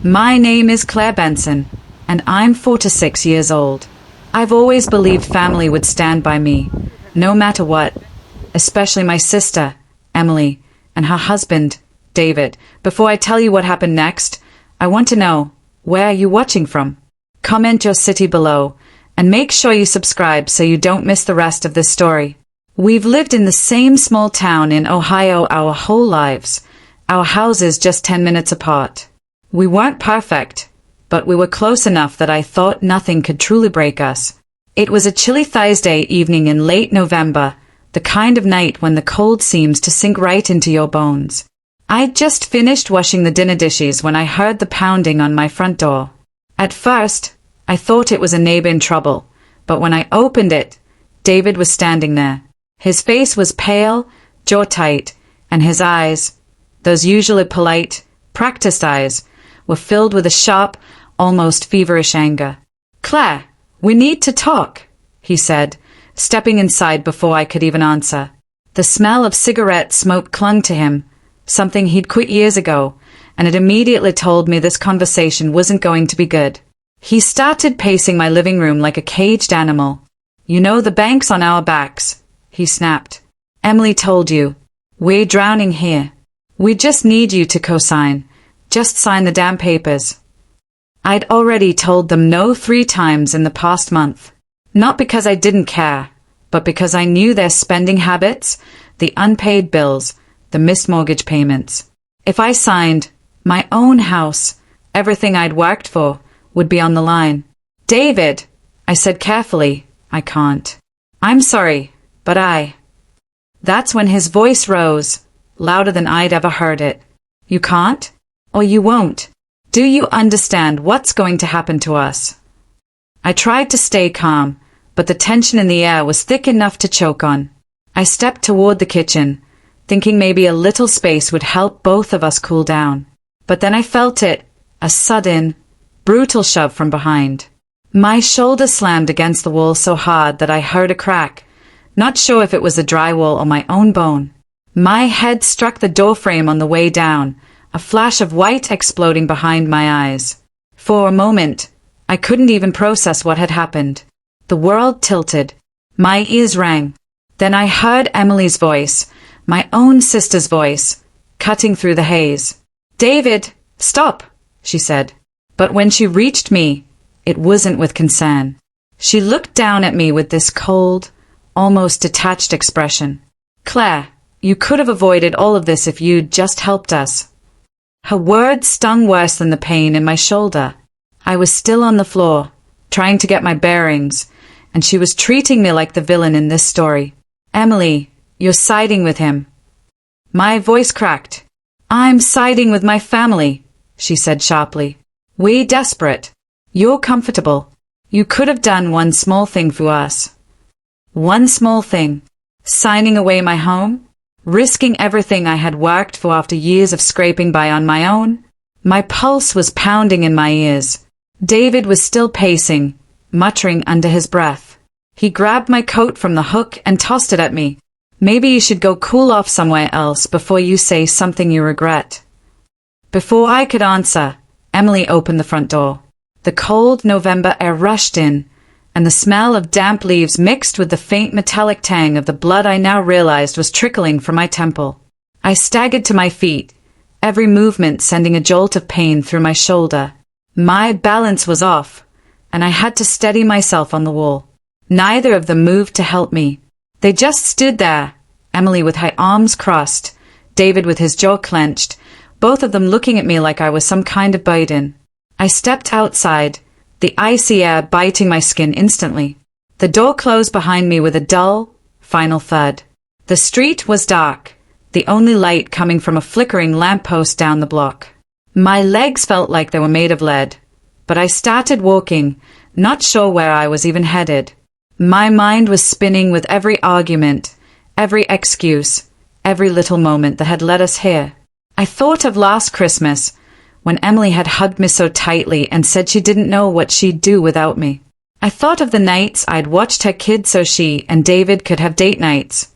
My name is Claire Benson, and I'm 46 years old. I've always believed family would stand by me, no matter what, especially my sister, Emily, and her husband, David. Before I tell you what happened next, I want to know, where are you watching from? Comment your city below, and make sure you subscribe so you don't miss the rest of this story. We've lived in the same small town in Ohio our whole lives, our houses just 10 minutes apart. We weren't perfect, but we were close enough that I thought nothing could truly break us. It was a chilly Thursday evening in late November, the kind of night when the cold seems to sink right into your bones. I'd just finished washing the dinner dishes when I heard the pounding on my front door. At first, I thought it was a neighbor in trouble, but when I opened it, David was standing there. His face was pale, jaw tight, and his eyes, those usually polite, practiced eyes, were filled with a sharp, almost feverish anger. "Claire, we need to talk," he said, stepping inside before I could even answer. The smell of cigarette smoke clung to him, something he'd quit years ago, and it immediately told me this conversation wasn't going to be good. He started pacing my living room like a caged animal. "You know the bank's on our backs," he snapped. "Emily told you. We're drowning here. We just need you to co-sign. Just sign the damn papers." I'd already told them no 3 times in the past month. Not because I didn't care, but because I knew their spending habits, the unpaid bills, the missed mortgage payments. If I signed, my own house, everything I'd worked for, would be on the line. "David," I said carefully, "I can't. I'm sorry, but That's when his voice rose, louder than I'd ever heard it. "You can't? Or you won't? Do you understand what's going to happen to us?" I tried to stay calm, but the tension in the air was thick enough to choke on. I stepped toward the kitchen, thinking maybe a little space would help both of us cool down. But then I felt it, a sudden, brutal shove from behind. My shoulder slammed against the wall so hard that I heard a crack, not sure if it was the drywall or my own bone. My head struck the doorframe on the way down, a flash of white exploding behind my eyes. For a moment, I couldn't even process what had happened. The world tilted. My ears rang. Then I heard Emily's voice, my own sister's voice, cutting through the haze. "David, stop," she said. But when she reached me, it wasn't with concern. She looked down at me with this cold, almost detached expression. "Claire, you could have avoided all of this if you'd just helped us." Her words stung worse than the pain in my shoulder. I was still on the floor, trying to get my bearings, and she was treating me like the villain in this story. "Emily, you're siding with him." My voice cracked. "I'm siding with my family," she said sharply. "We're desperate. You're comfortable. You could have done one small thing for us." One small thing. Signing away my home? Risking everything I had worked for after years of scraping by on my own? My pulse was pounding in my ears. David was still pacing, muttering under his breath. He grabbed my coat from the hook and tossed it at me. "Maybe you should go cool off somewhere else before you say something you regret." Before I could answer, Emily opened the front door. The cold November air rushed in, and the smell of damp leaves mixed with the faint metallic tang of the blood I now realized was trickling from my temple. I staggered to my feet, every movement sending a jolt of pain through my shoulder. My balance was off, and I had to steady myself on the wall. Neither of them moved to help me. They just stood there, Emily with her arms crossed, David with his jaw clenched, both of them looking at me like I was some kind of burden. I stepped outside, the icy air biting my skin instantly. The door closed behind me with a dull, final thud. The street was dark, the only light coming from a flickering lamppost down the block. My legs felt like they were made of lead, but I started walking, not sure where I was even headed. My mind was spinning with every argument, every excuse, every little moment that had led us here. I thought of last Christmas, when Emily had hugged me so tightly and said she didn't know what she'd do without me. I thought of the nights I'd watched her kids so she and David could have date nights.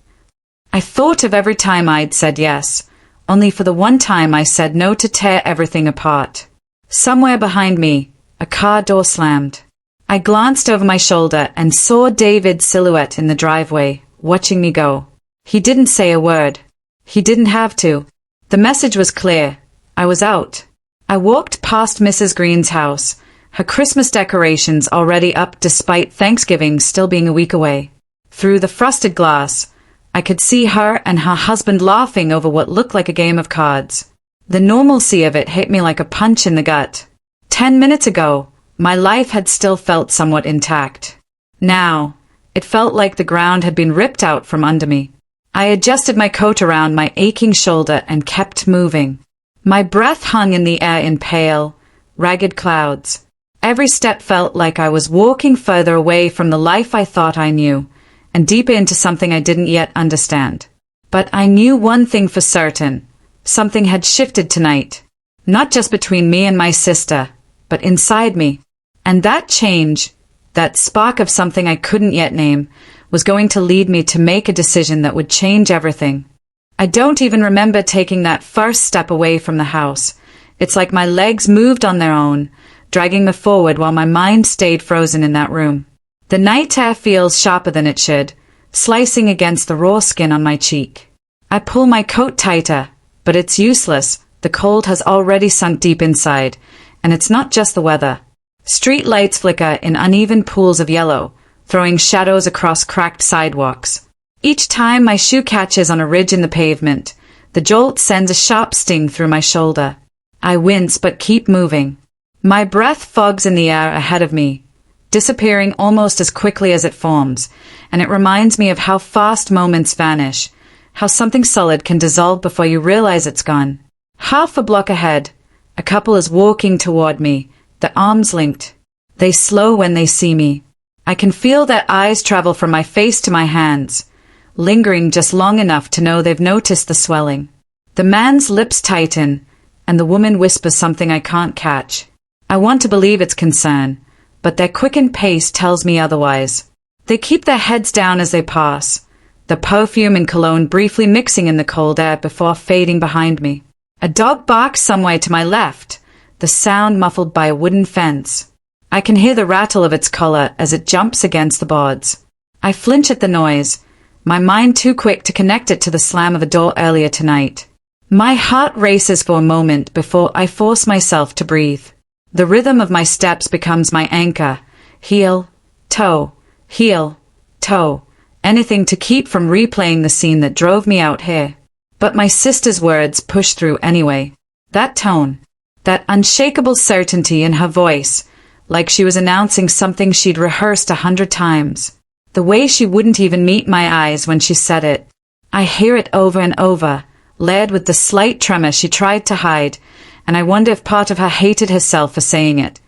I thought of every time I'd said yes, only for the one time I said no to tear everything apart. Somewhere behind me, a car door slammed. I glanced over my shoulder and saw David's silhouette in the driveway, watching me go. He didn't say a word. He didn't have to. The message was clear. I was out. I walked past Mrs. Green's house, her Christmas decorations already up despite Thanksgiving still being a week away. Through the frosted glass, I could see her and her husband laughing over what looked like a game of cards. The normalcy of it hit me like a punch in the gut. 10 minutes ago, my life had still felt somewhat intact. Now, it felt like the ground had been ripped out from under me. I adjusted my coat around my aching shoulder and kept moving. My breath hung in the air in pale, ragged clouds. Every step felt like I was walking further away from the life I thought I knew, and deeper into something I didn't yet understand. But I knew one thing for certain. Something had shifted tonight. Not just between me and my sister, but inside me. And that change, that spark of something I couldn't yet name, was going to lead me to make a decision that would change everything. I don't even remember taking that first step away from the house. It's like my legs moved on their own, dragging me forward while my mind stayed frozen in that room. The night air feels sharper than it should, slicing against the raw skin on my cheek. I pull my coat tighter, but it's useless. The cold has already sunk deep inside, and it's not just the weather. Street lights flicker in uneven pools of yellow, throwing shadows across cracked sidewalks. Each time my shoe catches on a ridge in the pavement, the jolt sends a sharp sting through my shoulder. I wince but keep moving. My breath fogs in the air ahead of me, disappearing almost as quickly as it forms, and it reminds me of how fast moments vanish, how something solid can dissolve before you realize it's gone. Half a block ahead, a couple is walking toward me, their arms linked. They slow when they see me. I can feel their eyes travel from my face to my hands, lingering just long enough to know they've noticed the swelling. The man's lips tighten, and the woman whispers something I can't catch. I want to believe it's concern, but their quickened pace tells me otherwise. They keep their heads down as they pass, the perfume and cologne briefly mixing in the cold air before fading behind me. A dog barks somewhere to my left, the sound muffled by a wooden fence. I can hear the rattle of its collar as it jumps against the boards. I flinch at the noise, my mind too quick to connect it to the slam of a door earlier tonight. My heart races for a moment before I force myself to breathe. The rhythm of my steps becomes my anchor. Heel, toe, heel, toe. Anything to keep from replaying the scene that drove me out here. But my sister's words push through anyway. That tone, that unshakable certainty in her voice, like she was announcing something she'd rehearsed 100 times. The way she wouldn't even meet my eyes when she said it. I hear it over and over, layered with the slight tremor she tried to hide, and I wonder if part of her hated herself for saying it,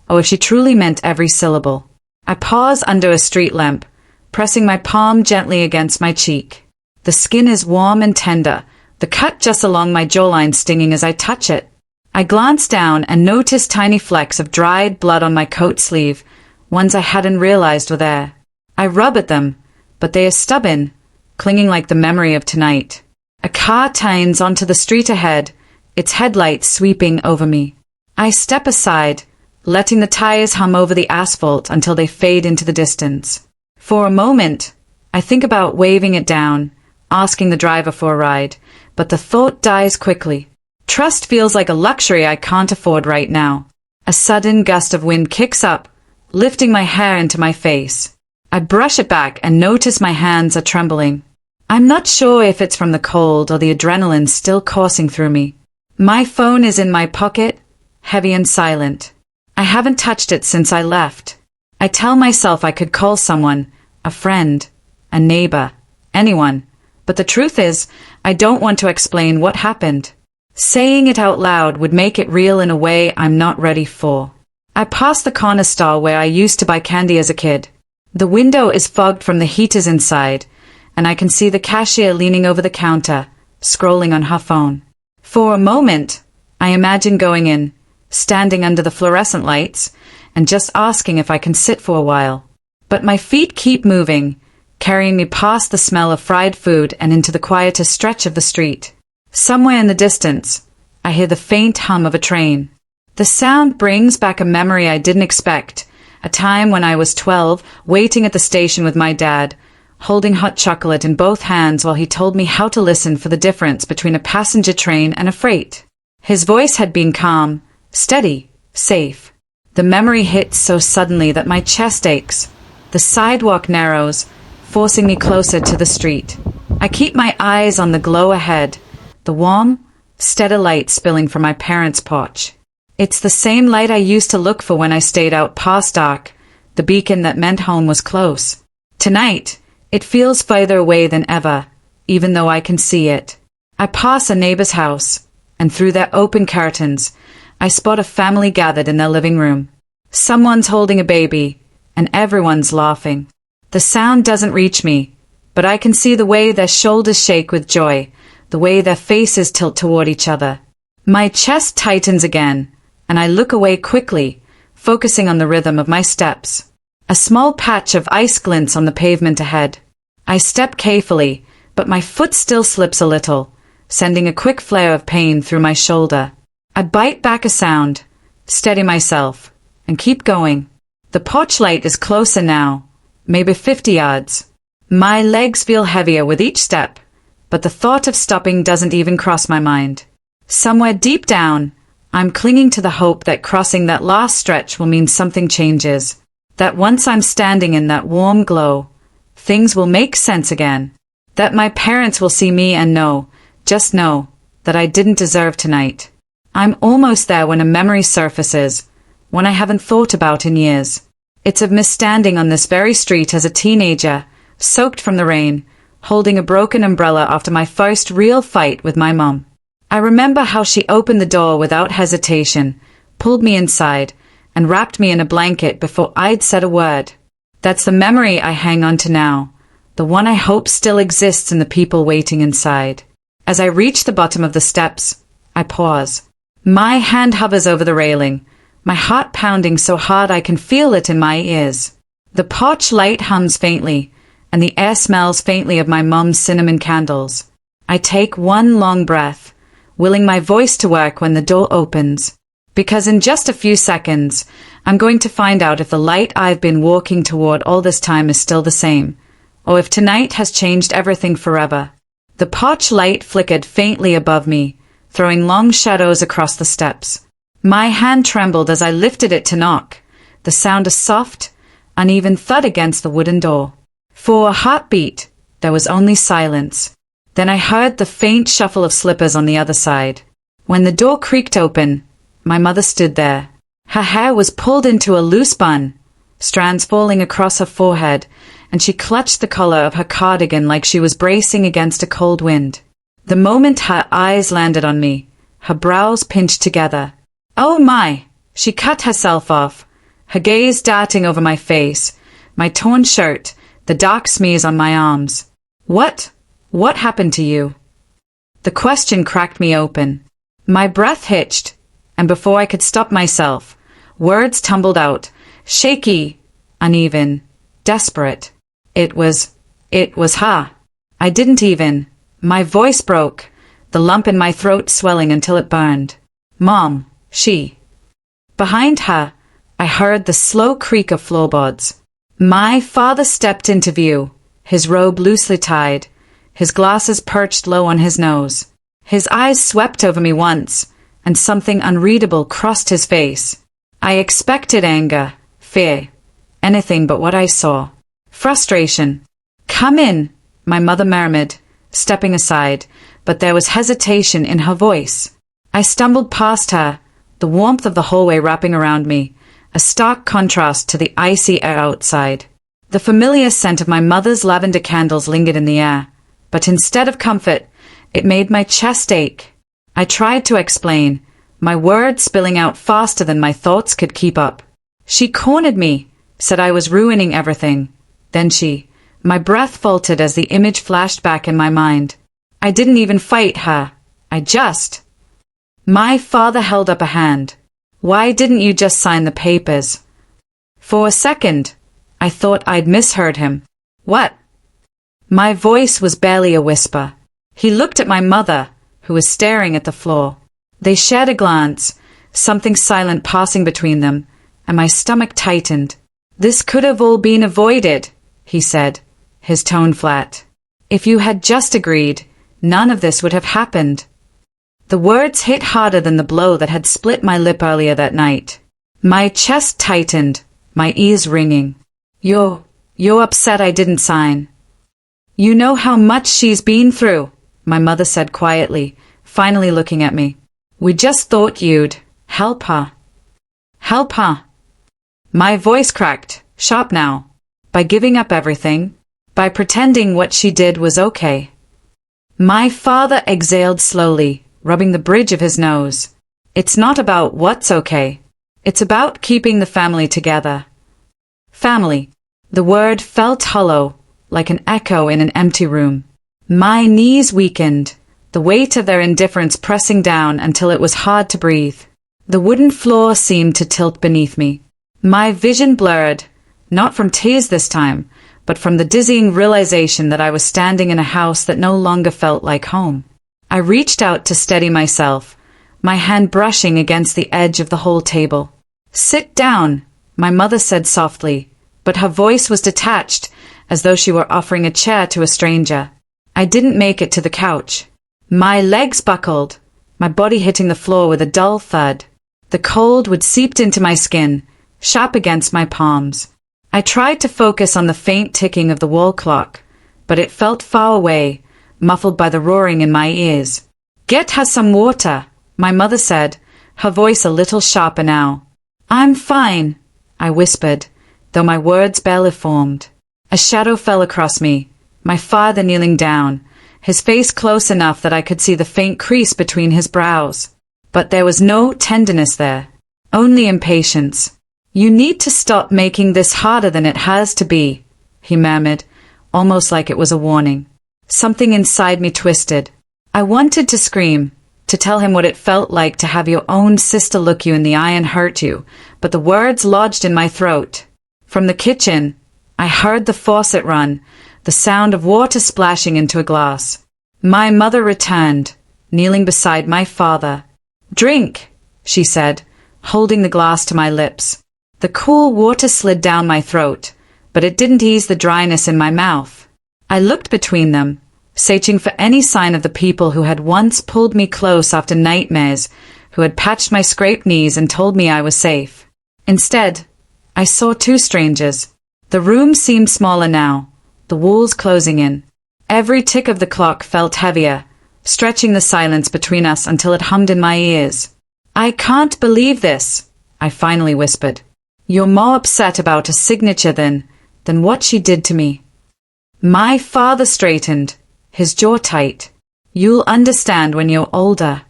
or if she truly meant every syllable. I pause under a street lamp, pressing my palm gently against my cheek. The skin is warm and tender, the cut just along my jawline stinging as I touch it. I glance down and notice tiny flecks of dried blood on my coat sleeve, ones I hadn't realized were there. I rub at them, but they are stubborn, clinging like the memory of tonight. A car turns onto the street ahead, its headlights sweeping over me. I step aside, letting the tires hum over the asphalt until they fade into the distance. For a moment, I think about waving it down, asking the driver for a ride, but the thought dies quickly. Trust feels like a luxury I can't afford right now. A sudden gust of wind kicks up, lifting my hair into my face. I brush it back and notice my hands are trembling. I'm not sure if it's from the cold or the adrenaline still coursing through me. My phone is in my pocket, heavy and silent. I haven't touched it since I left. I tell myself I could call someone, a friend, a neighbor, anyone, but the truth is, I don't want to explain what happened. Saying it out loud would make it real in a way I'm not ready for. I pass the corner store where I used to buy candy as a kid. The window is fogged from the heaters inside, and I can see the cashier leaning over the counter, scrolling on her phone. For a moment, I imagine going in, standing under the fluorescent lights, and just asking if I can sit for a while. But my feet keep moving, carrying me past the smell of fried food and into the quieter stretch of the street. Somewhere in the distance, I hear the faint hum of a train. The sound brings back a memory I didn't expect, a time when I was 12, waiting at the station with my dad, holding hot chocolate in both hands while he told me how to listen for the difference between a passenger train and a freight. His voice had been calm, steady, safe. The memory hits so suddenly that my chest aches. The sidewalk narrows, forcing me closer to the street. I keep my eyes on the glow ahead, the warm, steady light spilling from my parents' porch. It's the same light I used to look for when I stayed out past dark, the beacon that meant home was close. Tonight, it feels further away than ever, even though I can see it. I pass a neighbor's house, and through their open curtains, I spot a family gathered in their living room. Someone's holding a baby, and everyone's laughing. The sound doesn't reach me, but I can see the way their shoulders shake with joy, the way their faces tilt toward each other. My chest tightens again, and I look away quickly, focusing on the rhythm of my steps. A small patch of ice glints on the pavement ahead. I step carefully, but my foot still slips a little, sending a quick flare of pain through my shoulder. I bite back a sound, steady myself, and keep going. The porch light is closer now, maybe 50 yards. My legs feel heavier with each step, but the thought of stopping doesn't even cross my mind. Somewhere deep down, I'm clinging to the hope that crossing that last stretch will mean something changes. That once I'm standing in that warm glow, things will make sense again. That my parents will see me and know, just know, that I didn't deserve tonight. I'm almost there when a memory surfaces, one I haven't thought about in years. It's of me standing on this very street as a teenager, soaked from the rain, holding a broken umbrella after my first real fight with my mom. I remember how she opened the door without hesitation, pulled me inside, and wrapped me in a blanket before I'd said a word. That's the memory I hang on to now, the one I hope still exists in the people waiting inside. As I reach the bottom of the steps, I pause. My hand hovers over the railing, my heart pounding so hard I can feel it in my ears. The porch light hums faintly, and the air smells faintly of my mom's cinnamon candles. I take one long breath, willing my voice to work when the door opens. Because in just a few seconds, I'm going to find out if the light I've been walking toward all this time is still the same, or if tonight has changed everything forever. The porch light flickered faintly above me, throwing long shadows across the steps. My hand trembled as I lifted it to knock, the sound a soft, uneven thud against the wooden door. For a heartbeat, there was only silence. Then I heard the faint shuffle of slippers on the other side. When the door creaked open, my mother stood there. Her hair was pulled into a loose bun, strands falling across her forehead, and she clutched the collar of her cardigan like she was bracing against a cold wind. The moment her eyes landed on me, her brows pinched together. Oh my! She cut herself off, her gaze darting over my face, my torn shirt, the dark smears on my arms. What happened to you? The question cracked me open. My breath hitched, and before I could stop myself, words tumbled out, shaky, uneven, desperate. It was her. I didn't even. My voice broke, the lump in my throat swelling until it burned. Mom, she. Behind her, I heard the slow creak of floorboards. My father stepped into view, his robe loosely tied, his glasses perched low on his nose. His eyes swept over me once, and something unreadable crossed his face. I expected anger, fear, anything but what I saw. Frustration. Come in, my mother murmured, stepping aside, but there was hesitation in her voice. I stumbled past her, the warmth of the hallway wrapping around me, a stark contrast to the icy air outside. The familiar scent of my mother's lavender candles lingered in the air, but instead of comfort, it made my chest ache. I tried to explain, my words spilling out faster than my thoughts could keep up. She cornered me, said I was ruining everything. Then my breath faltered as the image flashed back in my mind. I didn't even fight her. My father held up a hand. Why didn't you just sign the papers? For a second, I thought I'd misheard him. What? My voice was barely a whisper. He looked at my mother, who was staring at the floor. They shared a glance, something silent passing between them, and my stomach tightened. "This could have all been avoided," he said, his tone flat. "If you had just agreed, none of this would have happened." The words hit harder than the blow that had split my lip earlier that night. My chest tightened, my ears ringing. You're upset I didn't sign." "You know how much she's been through," my mother said quietly, finally looking at me. "We just thought you'd help her." "Help her?" My voice cracked, sharp now. "By giving up everything? By pretending what she did was okay?" My father exhaled slowly, rubbing the bridge of his nose. "It's not about what's okay. It's about keeping the family together." Family. The word felt hollow, like an echo in an empty room. My knees weakened, the weight of their indifference pressing down until it was hard to breathe. The wooden floor seemed to tilt beneath me. My vision blurred, not from tears this time, but from the dizzying realization that I was standing in a house that no longer felt like home. I reached out to steady myself, my hand brushing against the edge of the whole table. "Sit down," my mother said softly, but her voice was detached, as though she were offering a chair to a stranger. I didn't make it to the couch. My legs buckled, my body hitting the floor with a dull thud. The cold would seep into my skin, sharp against my palms. I tried to focus on the faint ticking of the wall clock, but it felt far away, muffled by the roaring in my ears. "Get her some water," my mother said, her voice a little sharper now. "I'm fine," I whispered, though my words barely formed. A shadow fell across me, my father kneeling down, his face close enough that I could see the faint crease between his brows. But there was no tenderness there, only impatience. "You need to stop making this harder than it has to be," he murmured, almost like it was a warning. Something inside me twisted. I wanted to scream, to tell him what it felt like to have your own sister look you in the eye and hurt you, but the words lodged in my throat. From the kitchen, I heard the faucet run, the sound of water splashing into a glass. My mother returned, kneeling beside my father. "Drink," she said, holding the glass to my lips. The cool water slid down my throat, but it didn't ease the dryness in my mouth. I looked between them, searching for any sign of the people who had once pulled me close after nightmares, who had patched my scraped knees and told me I was safe. Instead, I saw two strangers. The room seemed smaller now, the walls closing in. Every tick of the clock felt heavier, stretching the silence between us until it hummed in my ears. "I can't believe this," I finally whispered. "You're more upset about a signature than what she did to me." My father straightened, his jaw tight. "You'll understand when you're older."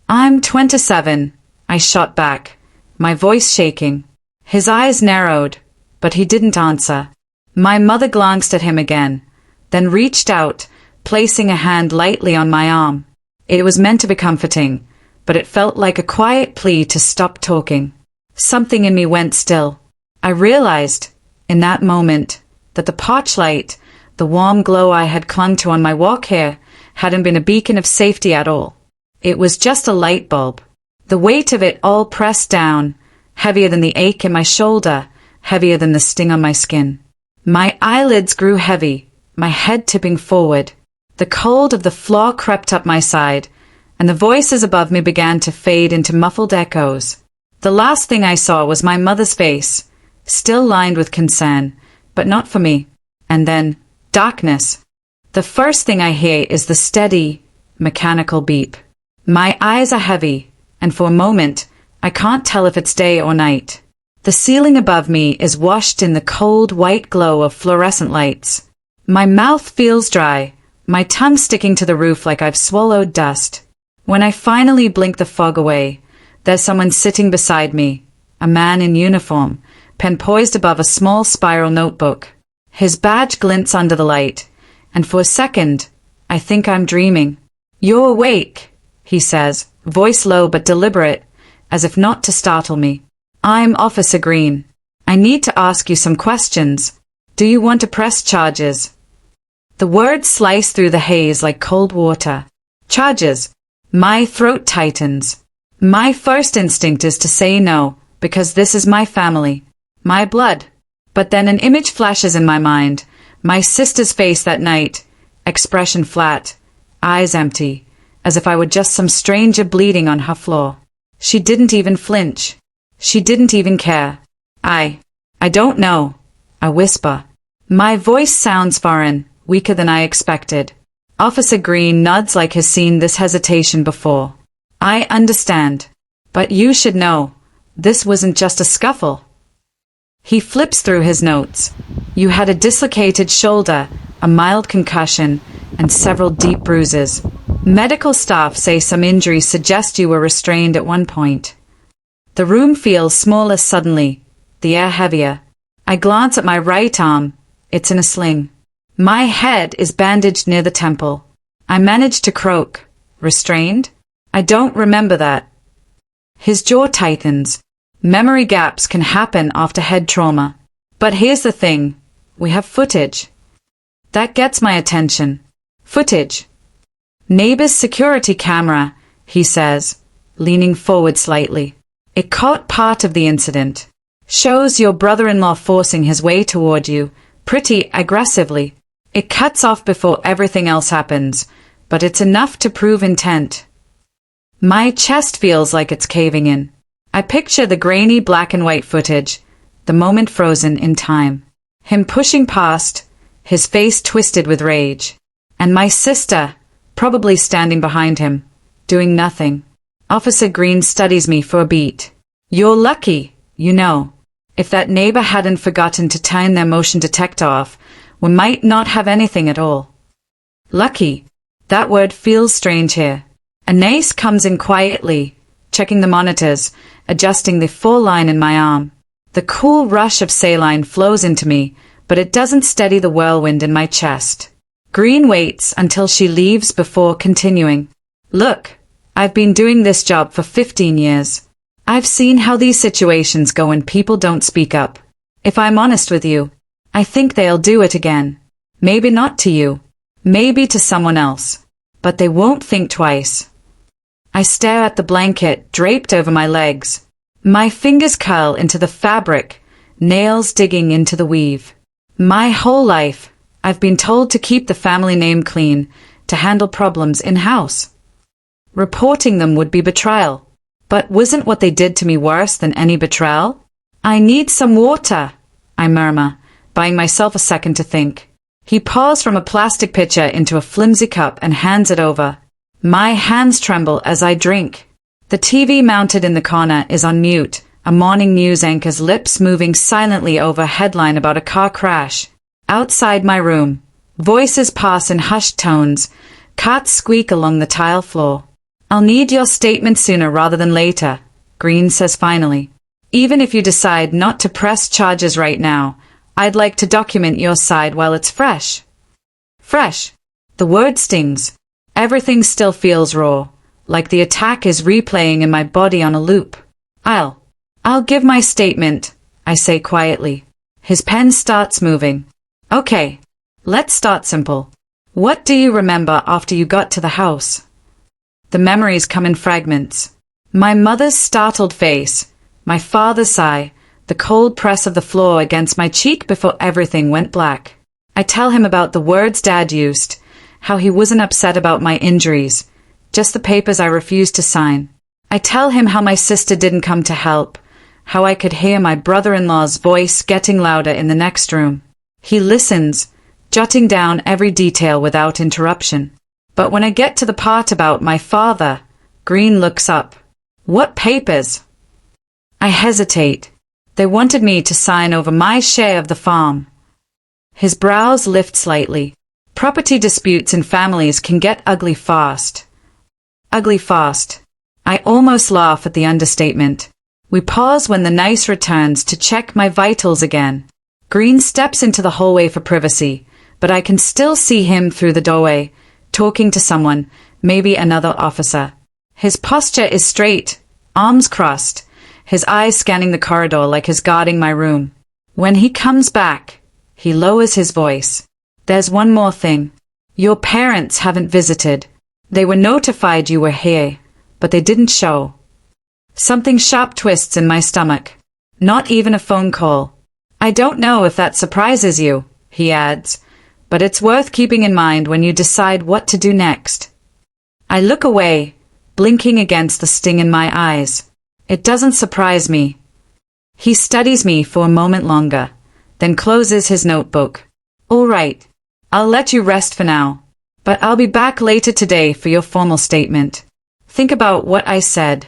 "I'm 27, I shot back, my voice shaking. His eyes narrowed, but he didn't answer. My mother glanced at him again, then reached out, placing a hand lightly on my arm. It was meant to be comforting, but it felt like a quiet plea to stop talking. Something in me went still. I realized, in that moment, that the porch light, the warm glow I had clung to on my walk here, hadn't been a beacon of safety at all. It was just a light bulb. The weight of it all pressed down, heavier than the ache in my shoulder, heavier than the sting on my skin. My eyelids grew heavy, my head tipping forward. The cold of the floor crept up my side, and the voices above me began to fade into muffled echoes. The last thing I saw was my mother's face, still lined with concern, but not for me. And then, darkness. The first thing I hear is the steady, mechanical beep. My eyes are heavy, and for a moment, I can't tell if it's day or night. The ceiling above me is washed in the cold white glow of fluorescent lights. My mouth feels dry, my tongue sticking to the roof like I've swallowed dust. When I finally blink the fog away, there's someone sitting beside me, a man in uniform, pen poised above a small spiral notebook. His badge glints under the light, and for a second, I think I'm dreaming. "You're awake," he says, voice low but deliberate, as if not to startle me. "I'm Officer Green. I need to ask you some questions. Do you want to press charges?" The words slice through the haze like cold water. Charges. My throat tightens. My first instinct is to say no, because this is my family, my blood. But then an image flashes in my mind. My sister's face that night, expression flat, eyes empty, as if I were just some stranger bleeding on her floor. She didn't even flinch. She didn't even care. I don't know, I whisper. My voice sounds foreign, weaker than I expected. Officer Green nods like he's seen this hesitation before. I understand. But you should know, this wasn't just a scuffle. He flips through his notes. You had a dislocated shoulder, a mild concussion, and several deep bruises. Medical staff say some injuries suggest you were restrained at one point. The room feels smaller suddenly, the air heavier. I glance at my right arm. It's in a sling. My head is bandaged near the temple. I manage to croak. Restrained? I don't remember that. His jaw tightens. Memory gaps can happen after head trauma. But here's the thing. We have footage. That gets my attention. Footage. Neighbor's security camera, he says, leaning forward slightly. It caught part of the incident. Shows your brother-in-law forcing his way toward you, pretty aggressively. It cuts off before everything else happens, but it's enough to prove intent. My chest feels like it's caving in. I picture the grainy black and white footage, the moment frozen in time. Him pushing past, his face twisted with rage. And my sister, probably standing behind him, doing nothing. Officer Green studies me for a beat. You're lucky, you know. If that neighbor hadn't forgotten to turn their motion detector off, we might not have anything at all. Lucky. That word feels strange here. Anais comes in quietly, checking the monitors, adjusting the full line in my arm. The cool rush of saline flows into me, but it doesn't steady the whirlwind in my chest. Green waits until she leaves before continuing. Look, I've been doing this job for 15 years. I've seen how these situations go when people don't speak up. If I'm honest with you, I think they'll do it again. Maybe not to you. Maybe to someone else. But they won't think twice. I stare at the blanket draped over my legs. My fingers curl into the fabric, nails digging into the weave. My whole life, I've been told to keep the family name clean, to handle problems in-house. Reporting them would be betrayal. But wasn't what they did to me worse than any betrayal? I need some water, I murmur, buying myself a second to think. He pours from a plastic pitcher into a flimsy cup and hands it over. My hands tremble as I drink. The TV mounted in the corner is on mute, a morning news anchor's lips moving silently over a headline about a car crash. Outside my room, voices pass in hushed tones, carts squeak along the tile floor. I'll need your statement sooner rather than later, Green says finally. Even if you decide not to press charges right now, I'd like to document your side while it's fresh. Fresh. The word stings. Everything still feels raw, like the attack is replaying in my body on a loop. I'll give my statement, I say quietly. His pen starts moving. Okay, let's start simple. What do you remember after you got to the house? The memories come in fragments. My mother's startled face, my father's sigh, the cold press of the floor against my cheek before everything went black. I tell him about the words Dad used, how he wasn't upset about my injuries, just the papers I refused to sign. I tell him how my sister didn't come to help, how I could hear my brother-in-law's voice getting louder in the next room. He listens, jotting down every detail without interruption. But when I get to the part about my father, Green looks up. What papers? I hesitate. They wanted me to sign over my share of the farm. His brows lift slightly. Property disputes in families can get ugly fast. Ugly fast. I almost laugh at the understatement. We pause when the nurse returns to check my vitals again. Green steps into the hallway for privacy, but I can still see him through the doorway, talking to someone, maybe another officer. His posture is straight, arms crossed, his eyes scanning the corridor like he's guarding my room. When he comes back, he lowers his voice. There's one more thing. Your parents haven't visited. They were notified you were here, but they didn't show. Something sharp twists in my stomach. Not even a phone call. I don't know if that surprises you, he adds, but it's worth keeping in mind when you decide what to do next. I look away, blinking against the sting in my eyes. It doesn't surprise me. He studies me for a moment longer, then closes his notebook. All right, I'll let you rest for now, but I'll be back later today for your formal statement. Think about what I said.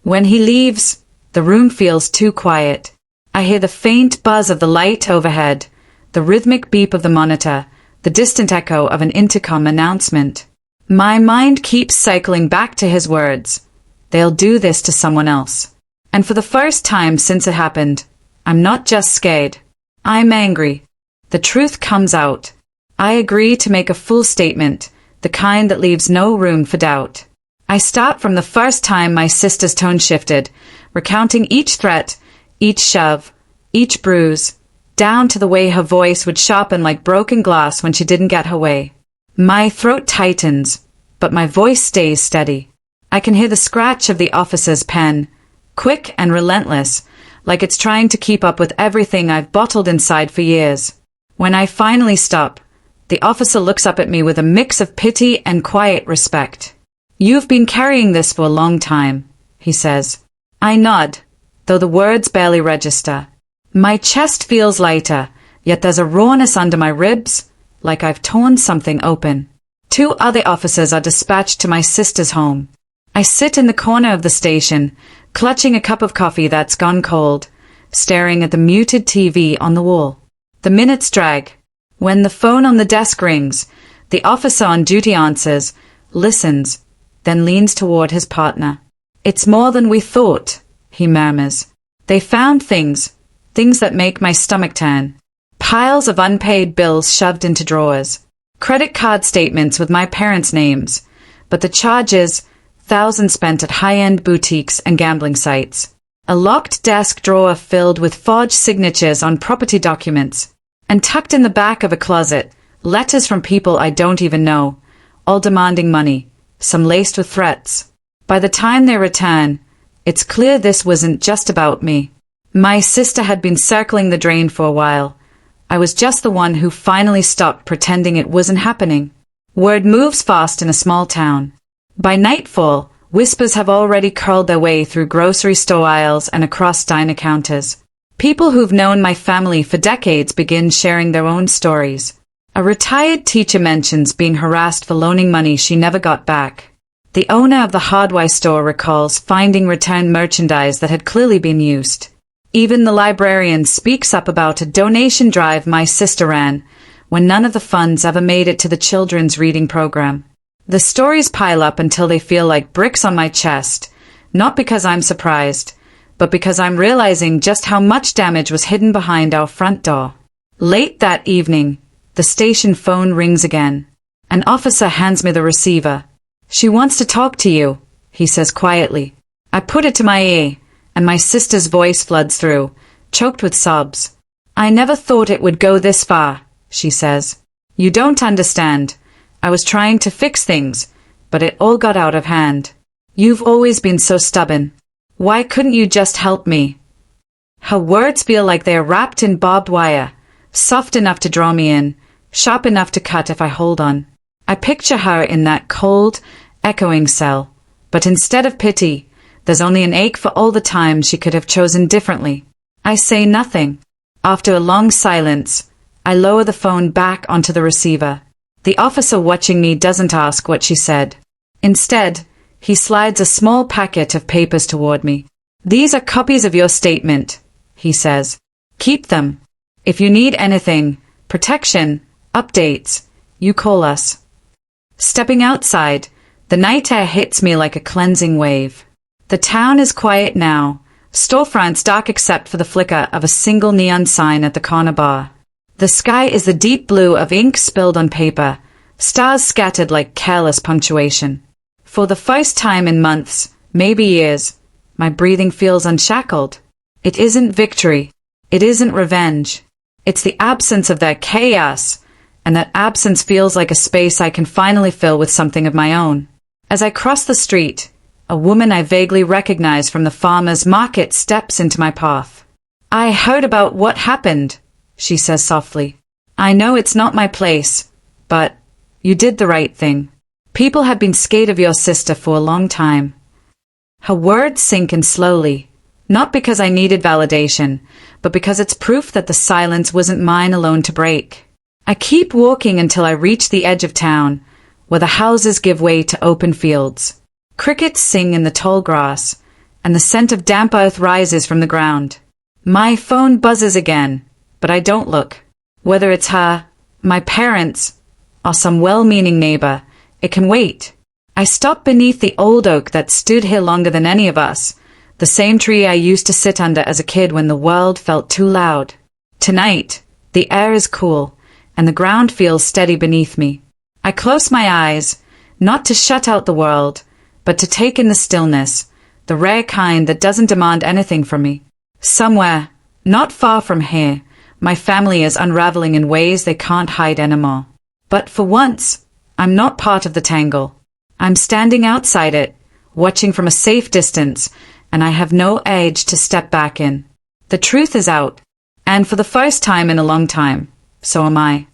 When he leaves, the room feels too quiet. I hear the faint buzz of the light overhead, the rhythmic beep of the monitor, the distant echo of an intercom announcement. My mind keeps cycling back to his words. They'll do this to someone else. And for the first time since it happened, I'm not just scared. I'm angry. The truth comes out. I agree to make a full statement, the kind that leaves no room for doubt. I start from the first time my sister's tone shifted, recounting each threat, each shove, each bruise, down to the way her voice would sharpen like broken glass when she didn't get her way. My throat tightens, but my voice stays steady. I can hear the scratch of the officer's pen, quick and relentless, like it's trying to keep up with everything I've bottled inside for years. When I finally stop, the officer looks up at me with a mix of pity and quiet respect. You've been carrying this for a long time, he says. I nod, though the words barely register. My chest feels lighter, yet there's a rawness under my ribs, like I've torn something open. 2 other officers are dispatched to my sister's home. I sit in the corner of the station, clutching a cup of coffee that's gone cold, staring at the muted TV on the wall. The minutes drag. When the phone on the desk rings, the officer on duty answers, listens, then leans toward his partner. It's more than we thought, he murmurs. They found things that make my stomach turn. Piles of unpaid bills shoved into drawers. Credit card statements with my parents' names. But the charges, thousands spent at high-end boutiques and gambling sites. A locked desk drawer filled with forged signatures on property documents. And tucked in the back of a closet, letters from people I don't even know, all demanding money, some laced with threats. By the time they return, it's clear this wasn't just about me. My sister had been circling the drain for a while. I was just the one who finally stopped pretending it wasn't happening. Word moves fast in a small town. By nightfall, whispers have already curled their way through grocery store aisles and across diner counters. People who've known my family for decades begin sharing their own stories. A retired teacher mentions being harassed for loaning money she never got back. The owner of the hardware store recalls finding returned merchandise that had clearly been used. Even the librarian speaks up about a donation drive my sister ran, when none of the funds ever made it to the children's reading program. The stories pile up until they feel like bricks on my chest, not because I'm surprised, but because I'm realizing just how much damage was hidden behind our front door. Late that evening, the station phone rings again. An officer hands me the receiver. She wants to talk to you, he says quietly. I put it to my ear, and my sister's voice floods through, choked with sobs. I never thought it would go this far, she says. You don't understand. I was trying to fix things, but it all got out of hand. You've always been so stubborn. Why couldn't you just help me? Her words feel like they are wrapped in barbed wire, soft enough to draw me in, sharp enough to cut if I hold on. I picture her in that cold, echoing cell, but instead of pity, there's only an ache for all the times she could have chosen differently. I say nothing. After a long silence, I lower the phone back onto the receiver. The officer watching me doesn't ask what she said. Instead, he slides a small packet of papers toward me. These are copies of your statement, he says. Keep them. If you need anything, protection, updates, you call us. Stepping outside, the night air hits me like a cleansing wave. The town is quiet now, storefronts dark except for the flicker of a single neon sign at the corner bar. The sky is the deep blue of ink spilled on paper, stars scattered like careless punctuation. For the first time in months, maybe years, my breathing feels unshackled. It isn't victory. It isn't revenge. It's the absence of that chaos, and that absence feels like a space I can finally fill with something of my own. As I cross the street, A woman I vaguely recognize from the farmer's market steps into my path. "I heard about what happened," she says softly. "I know it's not my place, but you did the right thing. People have been scared of your sister for a long time." Her words sink in slowly, not because I needed validation, but because it's proof that the silence wasn't mine alone to break. I keep walking until I reach the edge of town, where the houses give way to open fields. Crickets sing in the tall grass, and the scent of damp earth rises from the ground. My phone buzzes again, but I don't look. Whether it's her, my parents, or some well-meaning neighbor, it can wait. I stop beneath the old oak that stood here longer than any of us, the same tree I used to sit under as a kid when the world felt too loud. Tonight, the air is cool, and the ground feels steady beneath me. I close my eyes, not to shut out the world, but to take in the stillness, the rare kind that doesn't demand anything from me. Somewhere, not far from here, my family is unraveling in ways they can't hide anymore. But for once, I'm not part of the tangle. I'm standing outside it, watching from a safe distance, and I have no edge to step back in. The truth is out, and for the first time in a long time, so am I.